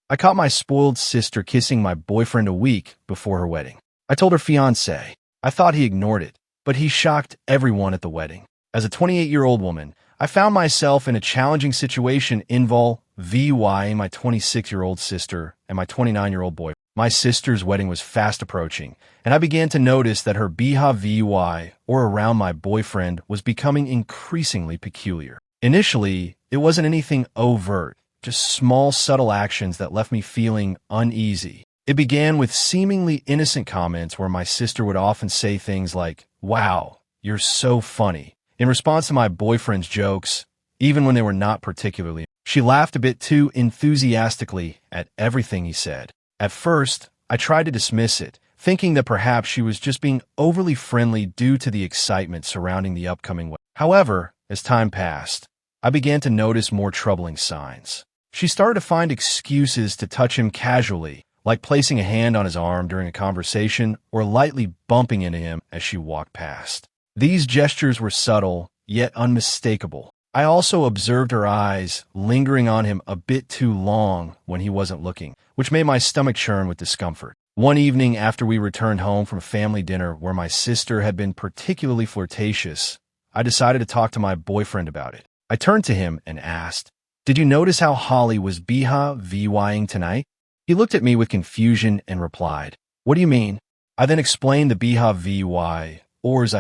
I caught my spoiled sister kissing my boyfriend a week before her wedding. I told her fiancé. I thought he ignored it, but he shocked everyone at the wedding. As a 28-year-old woman, I found myself in a challenging situation involving my 26-year-old sister and my 29-year-old boyfriend. My sister's wedding was fast approaching, and I began to notice that her behavior around my boyfriend was becoming increasingly peculiar. Initially, it wasn't anything overt, just small, subtle actions that left me feeling uneasy. It began with seemingly innocent comments where my sister would often say things like, "Wow, you're so funny," in response to my boyfriend's jokes, even when they were not particularly. She laughed a bit too enthusiastically at everything he said. At first, I tried to dismiss it, thinking that perhaps she was just being overly friendly due to the excitement surrounding the upcoming wedding. However, as time passed, I began to notice more troubling signs. She started to find excuses to touch him casually, like placing a hand on his arm during a conversation or lightly bumping into him as she walked past. These gestures were subtle, yet unmistakable. I also observed her eyes lingering on him a bit too long when he wasn't looking, which made my stomach churn with discomfort. One evening after we returned home from a family dinner where my sister had been particularly flirtatious, I decided to talk to my boyfriend about it. I turned to him and asked, "Did you notice how Holly was behaving tonight?" He looked at me with confusion and replied, "What do you mean?" I then explained the behavior I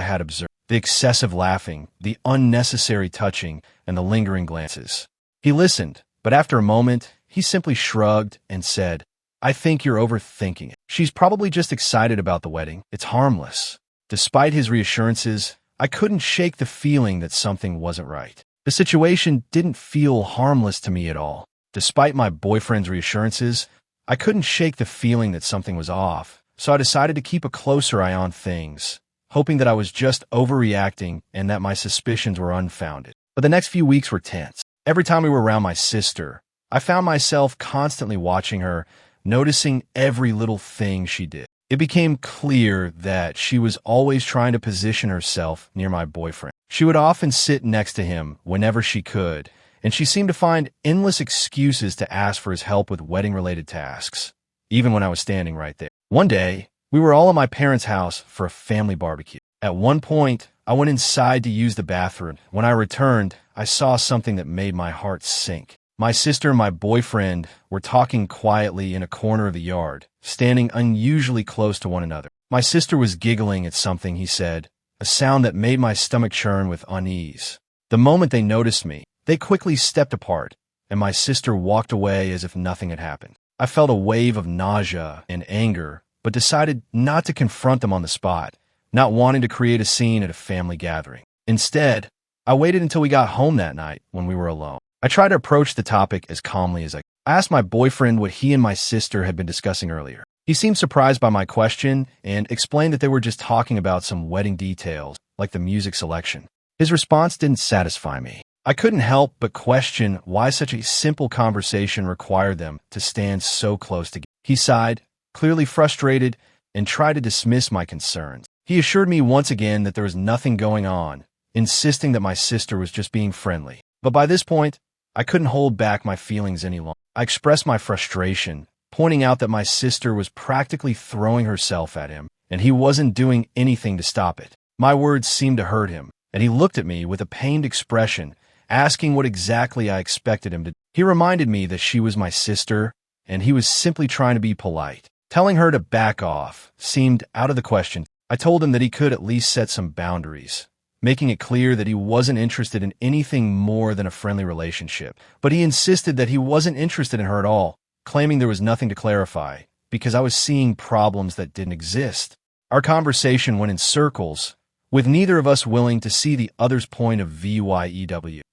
had observed. The excessive laughing, the unnecessary touching, and the lingering glances. He listened, but after a moment, he simply shrugged and said, "I think you're overthinking it. She's probably just excited about the wedding. It's harmless." Despite his reassurances, I couldn't shake the feeling that something wasn't right. The situation didn't feel harmless to me at all. Despite my boyfriend's reassurances, I couldn't shake the feeling that something was off, so I decided to keep a closer eye on things, hoping that I was just overreacting and that my suspicions were unfounded. But the next few weeks were tense. Every time we were around my sister, I found myself constantly watching her, noticing every little thing she did. It became clear that she was always trying to position herself near my boyfriend. She would often sit next to him whenever she could, and she seemed to find endless excuses to ask for his help with wedding-related tasks, even when I was standing right there. One day, we were all at my parents' house for a family barbecue. At one point, I went inside to use the bathroom. When I returned, I saw something that made my heart sink. My sister and my boyfriend were talking quietly in a corner of the yard, standing unusually close to one another. My sister was giggling at something he said, a sound that made my stomach churn with unease. The moment they noticed me, they quickly stepped apart, and my sister walked away as if nothing had happened. I felt a wave of nausea and anger, but decided not to confront them on the spot, not wanting to create a scene at a family gathering. Instead, I waited until we got home that night when we were alone. I tried to approach the topic as calmly as I could. I asked my boyfriend what he and my sister had been discussing earlier. He seemed surprised by my question and explained that they were just talking about some wedding details, like the music selection. His response didn't satisfy me. I couldn't help but question why such a simple conversation required them to stand so close together. He sighed, clearly frustrated, and tried to dismiss my concerns. He assured me once again that there was nothing going on, insisting that my sister was just being friendly. But by this point, I couldn't hold back my feelings any longer. I expressed my frustration, pointing out that my sister was practically throwing herself at him, and he wasn't doing anything to stop it. My words seemed to hurt him, and he looked at me with a pained expression, asking what exactly I expected him to do. He reminded me that she was my sister, and he was simply trying to be polite. Telling her to back off seemed out of the question. I told him that he could at least set some boundaries, making it clear that he wasn't interested in anything more than a friendly relationship. But he insisted that he wasn't interested in her at all, claiming there was nothing to clarify, because I was seeing problems that didn't exist. Our conversation went in circles, with neither of us willing to see the other's point of view,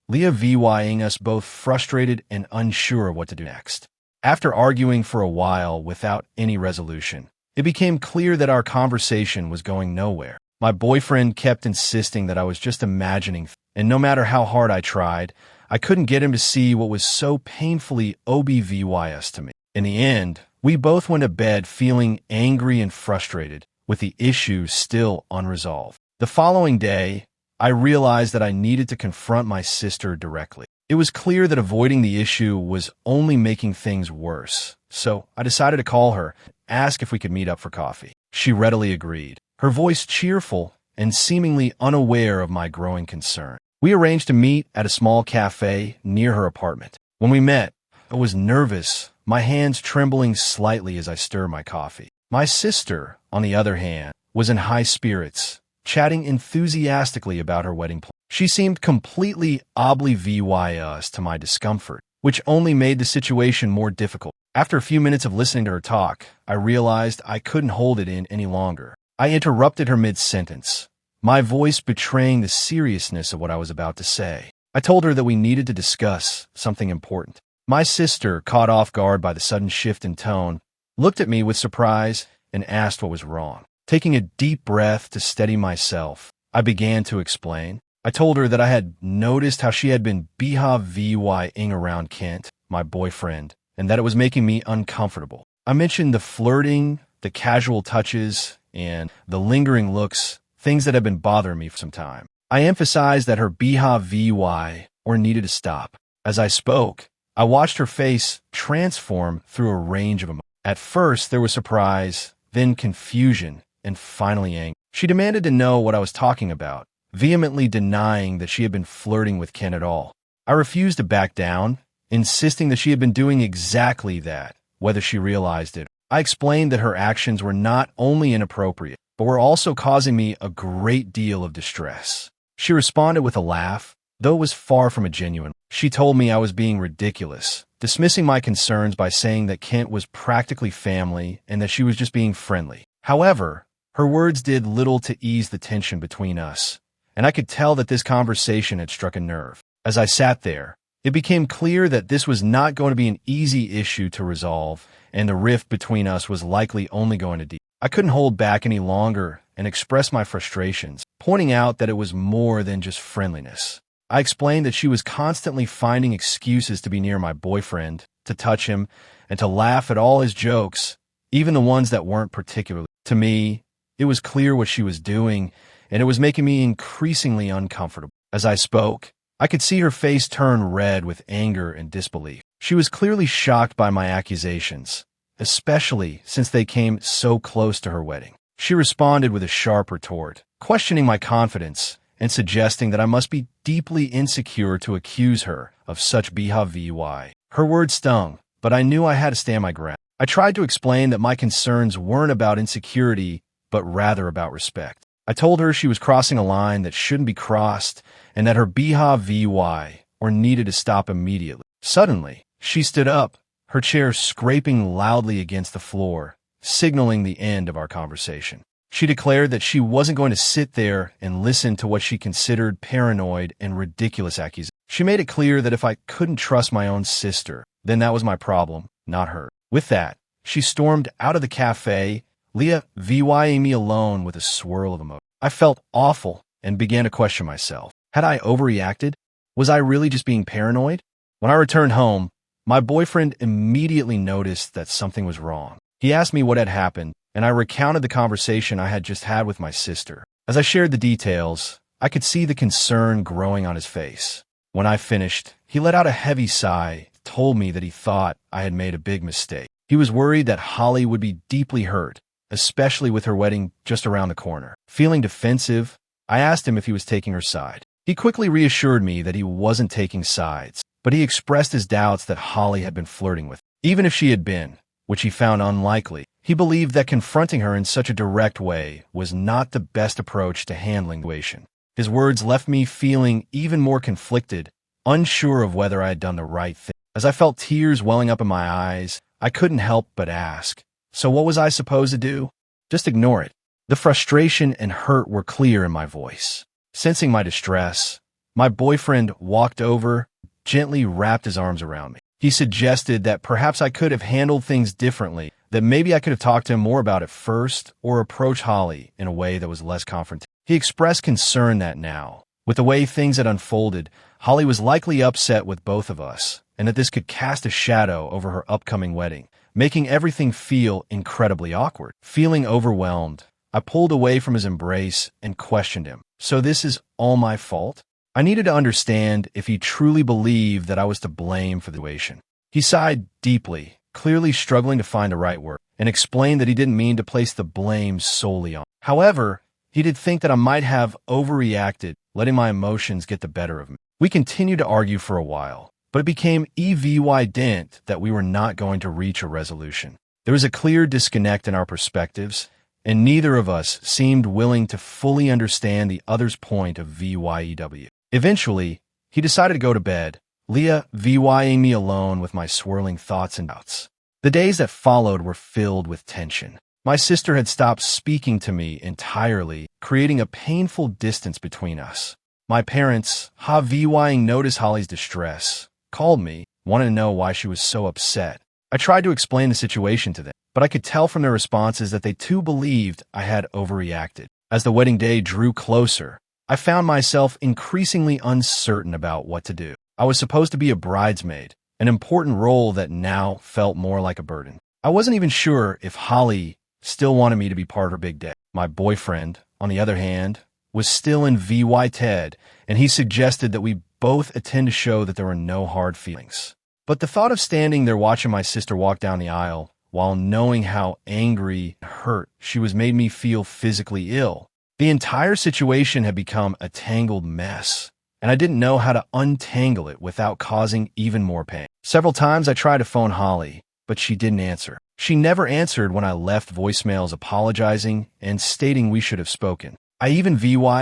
leaving us both frustrated and unsure of what to do next. After arguing for a while without any resolution, it became clear that our conversation was going nowhere. My boyfriend kept insisting that I was just imagining, and no matter how hard I tried, I couldn't get him to see what was so painfully obvious to me. In the end, we both went to bed feeling angry and frustrated, with the issue still unresolved. The following day, I realized that I needed to confront my sister directly. It was clear that avoiding the issue was only making things worse, so I decided to call her, ask if we could meet up for coffee. She readily agreed, her voice cheerful and seemingly unaware of my growing concern. We arranged to meet at a small cafe near her apartment. When we met, I was nervous, my hands trembling slightly as I stirred my coffee. My sister, on the other hand, was in high spirits, chatting enthusiastically about her wedding plan. She seemed completely oblivious to my discomfort, which only made the situation more difficult. After a few minutes of listening to her talk, I realized I couldn't hold it in any longer. I interrupted her mid-sentence, my voice betraying the seriousness of what I was about to say. I told her that we needed to discuss something important. My sister, caught off guard by the sudden shift in tone, looked at me with surprise and asked what was wrong. Taking a deep breath to steady myself, I began to explain. I told her that I had noticed how she had been behaving around Kent, my boyfriend, and that it was making me uncomfortable. I mentioned the flirting, the casual touches, and the lingering looks, things that had been bothering me for some time. I emphasized that her behaving needed to stop. As I spoke, I watched her face transform through a range of emotions. At first, there was surprise, then confusion, and finally anger. She demanded to know what I was talking about, vehemently denying that she had been flirting with Ken at all. I refused to back down, insisting that she had been doing exactly that, whether she realized it. I explained that her actions were not only inappropriate, but were also causing me a great deal of distress. She responded with a laugh, though it was far from a genuine. She told me I was being ridiculous, dismissing my concerns by saying that Kent was practically family and that she was just being friendly. However, her words did little to ease the tension between us, and I could tell that this conversation had struck a nerve. As I sat there, it became clear that this was not going to be an easy issue to resolve, and the rift between us was likely only going to deepen. I couldn't hold back any longer and express my frustrations, pointing out that it was more than just friendliness. I explained that she was constantly finding excuses to be near my boyfriend, to touch him, and to laugh at all his jokes, even the ones that weren't particularly. To me, it was clear what she was doing, and it was making me increasingly uncomfortable. As I spoke, I could see her face turn red with anger and disbelief. She was clearly shocked by my accusations, especially since they came so close to her wedding. She responded with a sharp retort, questioning my confidence and suggesting that I must be deeply insecure to accuse her of such behavior. Her words stung, but I knew I had to stand my ground. I tried to explain that my concerns weren't about insecurity, but rather about respect. I told her she was crossing a line that shouldn't be crossed and that her behavior needed to stop immediately. Suddenly, she stood up, her chair scraping loudly against the floor, signaling the end of our conversation. She declared that she wasn't going to sit there and listen to what she considered paranoid and ridiculous accusations. She made it clear that if I couldn't trust my own sister, then that was my problem, not her. With that, she stormed out of the cafe, leaving me alone with a swirl of emotion. I felt awful and began to question myself. Had I overreacted? Was I really just being paranoid? When I returned home, my boyfriend immediately noticed that something was wrong. He asked me what had happened, and I recounted the conversation I had just had with my sister. As I shared the details, I could see the concern growing on his face. When I finished, he let out a heavy sigh, told me that he thought I had made a big mistake. He was worried that Holly would be deeply hurt, especially with her wedding just around the corner. Feeling defensive, I asked him if he was taking her side. He quickly reassured me that he wasn't taking sides, but he expressed his doubts that Holly had been flirting with him. Even if she had been, which he found unlikely, he believed that confronting her in such a direct way was not the best approach to handling the situation. His words left me feeling even more conflicted, unsure of whether I had done the right thing. As I felt tears welling up in my eyes, I couldn't help but ask, so what was I supposed to do? Just ignore it. The frustration and hurt were clear in my voice. Sensing my distress, my boyfriend walked over, gently wrapped his arms around me. He suggested that perhaps I could have handled things differently, that maybe I could have talked to him more about it first or approached Holly in a way that was less confrontational. He expressed concern that now, with the way things had unfolded, Holly was likely upset with both of us, and that this could cast a shadow over her upcoming wedding, making everything feel incredibly awkward. Feeling overwhelmed, I pulled away from his embrace and questioned him. So this is all my fault? I needed to understand if he truly believed that I was to blame for the situation. He sighed deeply, clearly struggling to find the right word, and explained that he didn't mean to place the blame solely on. However, he did think that I might have overreacted, letting my emotions get the better of me. We continued to argue for a while, but it became evident that we were not going to reach a resolution. There was a clear disconnect in our perspectives, and neither of us seemed willing to fully understand the other's point of VYEW. Eventually, he decided to go to bed, leaving me alone with my swirling thoughts and doubts. The days that followed were filled with tension. My sister had stopped speaking to me entirely, creating a painful distance between us. My parents, noticed Holly's distress, called me, wanted to know why she was so upset. I tried to explain the situation to them, but I could tell from their responses that they too believed I had overreacted. As the wedding day drew closer, I found myself increasingly uncertain about what to do. I was supposed to be a bridesmaid, an important role that now felt more like a burden. I wasn't even sure if Holly still wanted me to be part of her big day. My boyfriend, on the other hand, was still in VY-TED, and he suggested that we both attend to show that there were no hard feelings. But the thought of standing there watching my sister walk down the aisle while knowing how angry and hurt she was made me feel physically ill. The entire situation had become a tangled mess, and I didn't know how to untangle it without causing even more pain. Several times I tried to phone Holly, but she didn't answer. She never answered when I left voicemails apologizing and stating we should have spoken. I even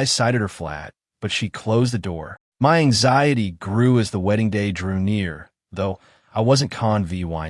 cited her flat, but she closed the door. My anxiety grew as the wedding day drew near, though I wasn't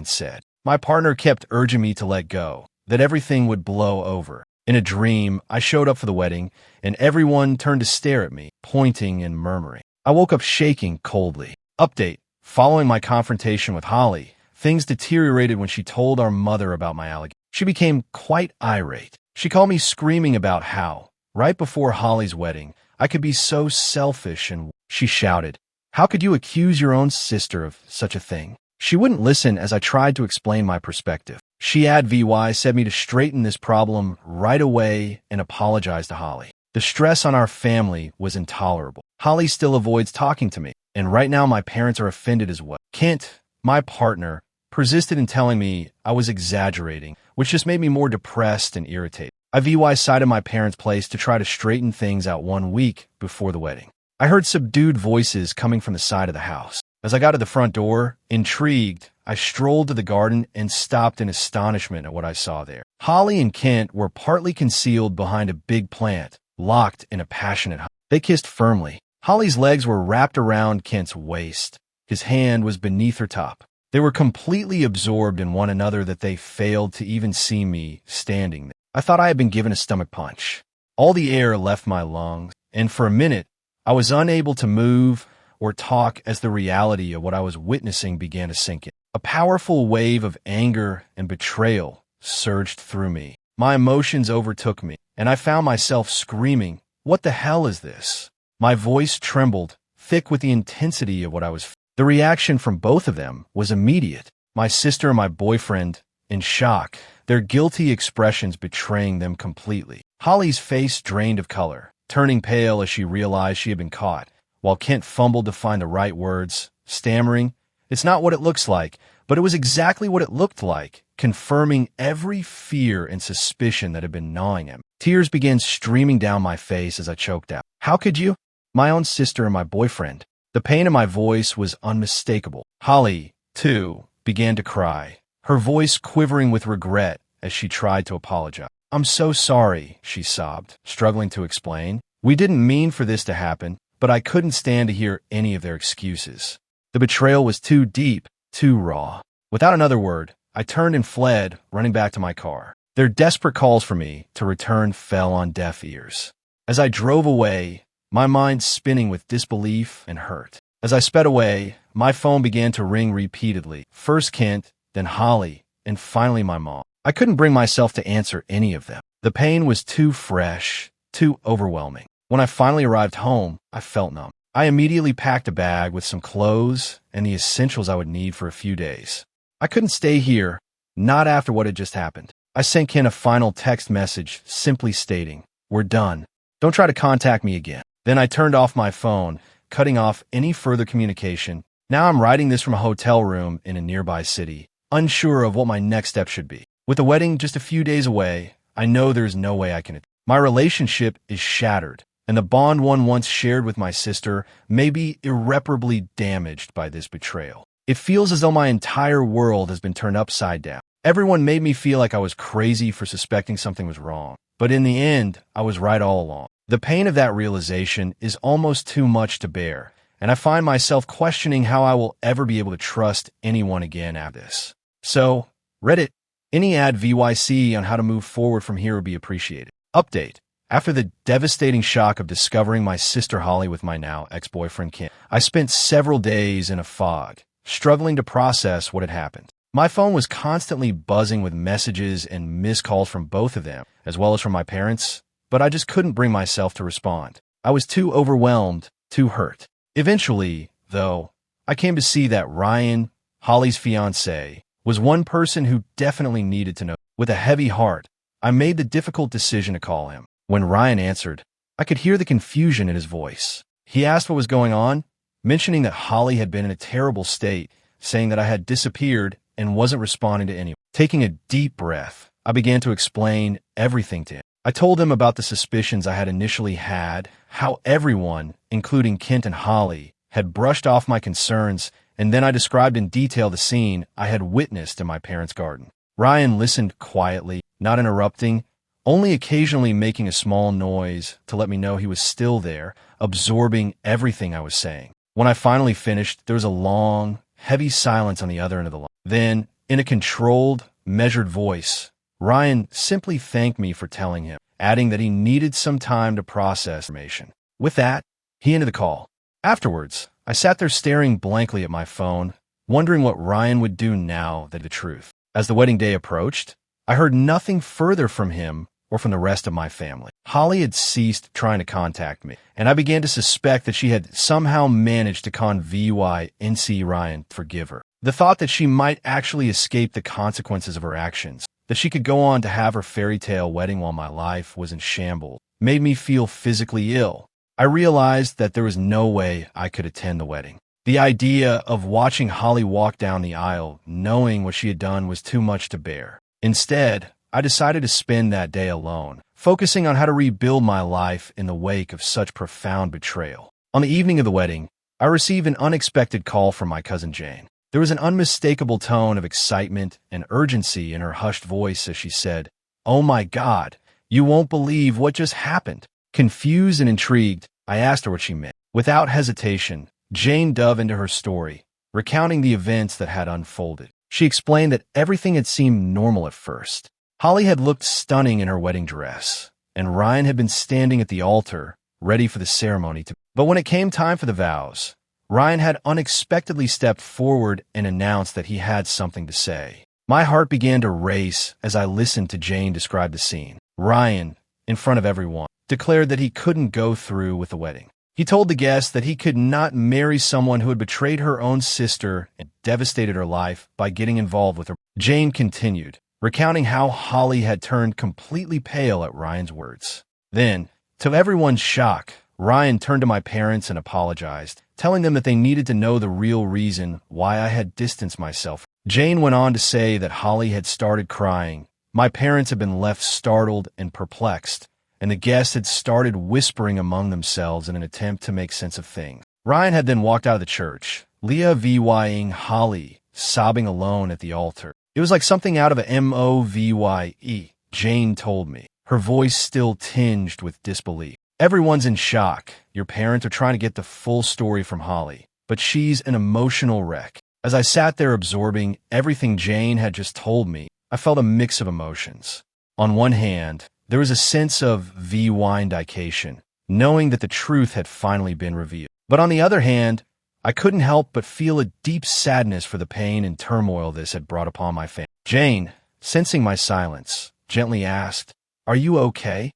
said. My partner kept urging me to let go, that everything would blow over. In a dream, I showed up for the wedding, and everyone turned to stare at me, pointing and murmuring. I woke up shaking coldly. Update: following my confrontation with Holly, things deteriorated when she told our mother about my allegation. She became quite irate. She called me screaming about how, right before Holly's wedding, I could be so selfish, and she shouted, "How could you accuse your own sister of such a thing?" She wouldn't listen as I tried to explain my perspective. She said me to straighten this problem right away and apologize to Holly. The stress on our family was intolerable. Holly still avoids talking to me, and right now my parents are offended as well. Kent, my partner, persisted in telling me I was exaggerating, which just made me more depressed and irritated. I cited my parents' place to try to straighten things out 1 week before the wedding. I heard subdued voices coming from the side of the house. As I got to the front door, intrigued, I strolled to the garden and stopped in astonishment at what I saw there. Holly and Kent were partly concealed behind a big plant, locked in a passionate hug. They kissed firmly. Holly's legs were wrapped around Kent's waist. His hand was beneath her top. They were completely absorbed in one another that they failed to even see me standing there. I thought I had been given a stomach punch. All the air left my lungs, and for a minute, I was unable to move or talk as the reality of what I was witnessing began to sink in. A powerful wave of anger and betrayal surged through me. My emotions overtook me, and I found myself screaming, "What the hell is this?" My voice trembled, thick with the intensity of what I was feeling. The reaction from both of them was immediate. My sister and my boyfriend, in shock, their guilty expressions betraying them completely. Holly's face drained of color, turning pale as she realized she had been caught, while Kent fumbled to find the right words, stammering, "It's not what it looks like," but it was exactly what it looked like, confirming every fear and suspicion that had been gnawing him. Tears began streaming down my face as I choked out. "How could you?" My own sister and my boyfriend. The pain in my voice was unmistakable. Holly, too, began to cry, her voice quivering with regret as she tried to apologize. "I'm so sorry," she sobbed, struggling to explain. "We didn't mean for this to happen, but I couldn't stand to hear any of their excuses. The betrayal was too deep, too raw." Without another word, I turned and fled, running back to my car. Their desperate calls for me to return fell on deaf ears. As I drove away, my mind spinning with disbelief and hurt. As I sped away, my phone began to ring repeatedly. First Kent, then Holly, and finally my mom. I couldn't bring myself to answer any of them. The pain was too fresh, too overwhelming. When I finally arrived home, I felt numb. I immediately packed a bag with some clothes and the essentials I would need for a few days. I couldn't stay here, not after what had just happened. I sent Ken a final text message simply stating, "We're done. Don't try to contact me again." Then I turned off my phone, cutting off any further communication. Now I'm writing this from a hotel room in a nearby city, unsure of what my next step should be. With the wedding just a few days away, I know there's no way I can. My relationship is shattered, and the bond one once shared with my sister may be irreparably damaged by this betrayal. It feels as though my entire world has been turned upside down. Everyone made me feel like I was crazy for suspecting something was wrong, but in the end, I was right all along. The pain of that realization is almost too much to bear, and I find myself questioning how I will ever be able to trust anyone again after this. So, Reddit, any ad VYC on how to move forward from here would be appreciated. Update. After the devastating shock of discovering my sister Holly with my now ex-boyfriend Kim, I spent several days in a fog, struggling to process what had happened. My phone was constantly buzzing with messages and missed calls from both of them, as well as from my parents, but I just couldn't bring myself to respond. I was too overwhelmed, too hurt. Eventually, though, I came to see that Ryan, Holly's fiancé, was one person who definitely needed to know. With a heavy heart, I made the difficult decision to call him. When Ryan answered, I could hear the confusion in his voice. He asked what was going on, mentioning that Holly had been in a terrible state, saying that I had disappeared and wasn't responding to anyone. Taking a deep breath, I began to explain everything to him. I told him about the suspicions I had initially had, how everyone, including Kent and Holly, had brushed off my concerns, and then I described in detail the scene I had witnessed in my parents' garden. Ryan listened quietly, not interrupting, only occasionally making a small noise to let me know he was still there, absorbing everything I was saying. When I finally finished, there was a long, heavy silence on the other end of the line. Then, in a controlled, measured voice, Ryan simply thanked me for telling him, adding that he needed some time to process information. With that, he ended the call. Afterwards, I sat there staring blankly at my phone, wondering what Ryan would do now that the truth. As the wedding day approached, I heard nothing further from him or from the rest of my family. Holly had ceased trying to contact me, and I began to suspect that she had somehow managed to con VYNC Ryan to forgive her. The thought that she might actually escape the consequences of her actions, that she could go on to have her fairy tale wedding while my life was in shambles, made me feel physically ill. I realized that there was no way I could attend the wedding. The idea of watching Holly walk down the aisle, knowing what she had done, was too much to bear. Instead, I decided to spend that day alone, focusing on how to rebuild my life in the wake of such profound betrayal. On the evening of the wedding, I received an unexpected call from my cousin Jane. There was an unmistakable tone of excitement and urgency in her hushed voice as she said, "Oh my God, you won't believe what just happened." Confused and intrigued, I asked her what she meant. Without hesitation, Jane dove into her story, recounting the events that had unfolded. She explained that everything had seemed normal at first. Holly had looked stunning in her wedding dress, and Ryan had been standing at the altar, ready for the ceremony. But when it came time for the vows, Ryan had unexpectedly stepped forward and announced that he had something to say. My heart began to race as I listened to Jane describe the scene. Ryan, in front of everyone, declared that he couldn't go through with the wedding. He told the guests that he could not marry someone who had betrayed her own sister and devastated her life by getting involved with her. Jane continued, recounting how Holly had turned completely pale at Ryan's words. Then, to everyone's shock, Ryan turned to my parents and apologized, telling them that they needed to know the real reason why I had distanced myself. Jane went on to say that Holly had started crying. My parents had been left startled and perplexed, and the guests had started whispering among themselves in an attempt to make sense of things. Ryan had then walked out of the church, Leah VYing Holly, sobbing alone at the altar. It was like something out of a movie, Jane told me, her voice still tinged with disbelief. Everyone's in shock. Your parents are trying to get the full story from Holly, but she's an emotional wreck. As I sat there absorbing everything Jane had just told me, I felt a mix of emotions. On one hand, there was a sense of vindication, knowing that the truth had finally been revealed. But on the other hand, I couldn't help but feel a deep sadness for the pain and turmoil this had brought upon my family. Jane, sensing my silence, gently asked, "Are you okay?"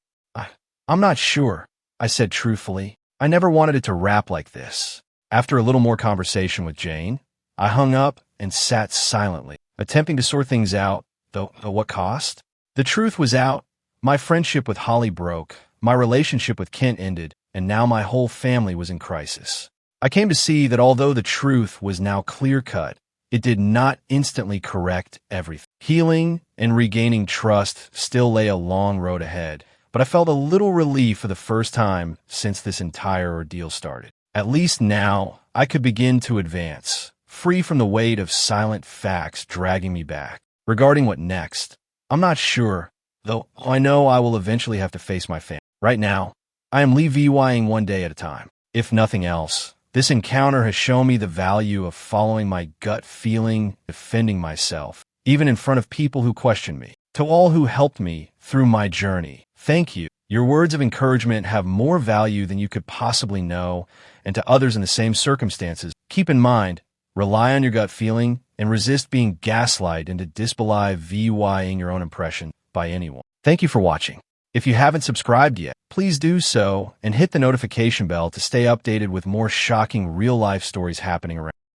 I'm not sure," I said truthfully. I never wanted it to wrap like this. After a little more conversation with Jane, I hung up and sat silently, attempting to sort things out, though at what cost? The truth was out. My friendship with Holly broke, my relationship with Kent ended, and now my whole family was in crisis. I came to see that although the truth was now clear-cut, it did not instantly correct everything. Healing and regaining trust still lay a long road ahead, but I felt a little relief for the first time since this entire ordeal started. At least now, I could begin to advance, free from the weight of silent facts dragging me back. Regarding what next, I'm not sure, though I know I will eventually have to face my family. Right now, I am levying one day at a time. If nothing else, this encounter has shown me the value of following my gut feeling, defending myself, even in front of people who question me. To all who helped me through my journey, thank you. Your words of encouragement have more value than you could possibly know, and to others in the same circumstances, keep in mind, rely on your gut feeling and resist being gaslighted into disbelieving your own impression by anyone. Thank you for watching. If you haven't subscribed yet, please do so and hit the notification bell to stay updated with more shocking real-life stories happening around.